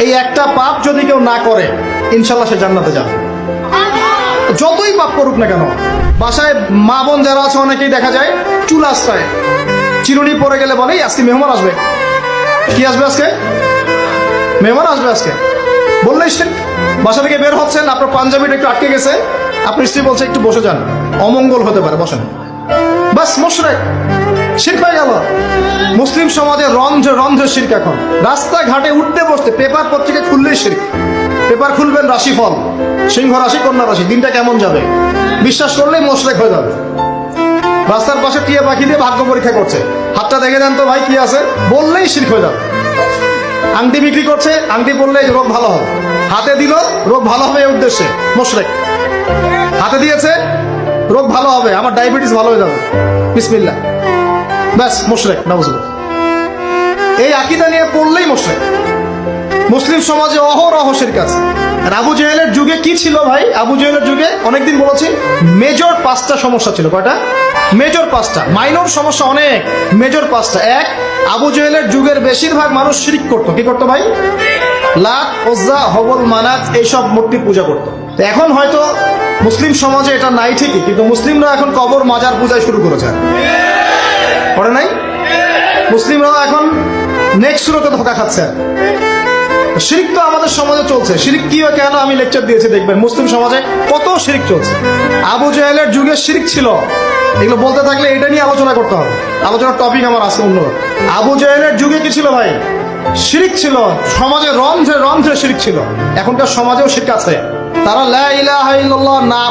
এই একটা পাপ যদি কেউ না করে ইনশাল্লাহ সে জান্নাতে যাবে, যতই পাপ করুক না কেন। বাসায় মা বোন যারা আছে অনেকেই দেখা যায় চুল আশ্রয় চিরুনি পরে গেলে বলে আজকে মেহমান আসবে। কি আসবে আজকে? মেহমান আসবে আজকে বললেই সে বাসা থেকে বের হচ্ছেন, আপনার পাঞ্জাবিটা একটু আটকে গেছে, আপনার স্ত্রী বলছে একটু বসে যান, অমঙ্গল হতে পারে, বসেন। বাস মুশরিক, শিরক হয়ে গেল। মুসলিম সমাজে রন্ধ্রে রন্ধ্রে শিরক। এখন রাস্তাঘাটে উঠতে বসতে পেপার পত্রিকা খুললেই শিরক। পেপার খুলবেন রাশিফল, সিংহ রাশি কন্যা রাশি, দিনটা কেমন যাবে বিশ্বাস করলেই মুশরিক হয়ে যাবে। রাস্তার পাশে টিয়া পাখি দিয়ে ভাগ্য পরীক্ষা করছে, হাতটা দেখে দেন তো ভাই কি আছে, বললেই শিরক হয়ে যাবে। আংটি বিক্রি করছে, আংটি পরলে রোগ ভালো হবে, হাতে দিল রোগ ভালো হবে এই উদ্দেশ্যে, মুশরিক। হাতে দিয়েছে রোগ ভালো হবে, আমার ডায়াবেটিস ভালো হয়ে যাবে, বিসমিল্লাহ, ব্যাস মুশরিক, নাউজুবিল্লাহ। এই আকীদা নিয়ে পড়লেই মুশরিক। মুসলিম সমাজে অহরহ শিরক আছে। আর আবু জেহেলের যুগে কি ছিল ভাই? আবু জেহেলের যুগে অনেকদিন বলেছি মেজর 5টা সমস্যা ছিল। কয়টা? মেজর 5টা, মাইনর সমস্যা অনেক, মেজর 5টা। এক, আবু জেহেলের যুগের বেশিরভাগ মানুষ শিরক করতো। কি করতো ভাই? লাত, উজ্জা, হবল, মানাত এইসব মূর্তি পূজা করতো। এখন হয়তো মুসলিম সমাজে এটা নাই ঠিকই, কিন্তু মুসলিমরা এখন কবর মাজার পূজায় শুরু করেছে, করে নাই? মুসলিমরাও এখন নেক্সট সুরতে ধোকা খাচ্ছে। শিরক তো আমাদের সমাজে চলছে। শিরক কি হয় কেন আমি লেকচার দিয়েছি, দেখবেন মুসলিম সমাজে কত শিরক চলছে। আবু জেহেলের যুগে শিরক ছিল, এগুলো বলতে থাকলে এটা নিয়ে আলোচনা করতে হবে। আলোচনার টপিক আমার আজকে অন্য। আবু জেহেলের যুগে কি ছিল ভাই? শিরক ছিল, সমাজে রন্ধ্রে রন্ধ্রে শিরক ছিল। এখনকার সমাজেও শিরক আছে। তারা লা ইলাহা ইল্লাল্লাহ না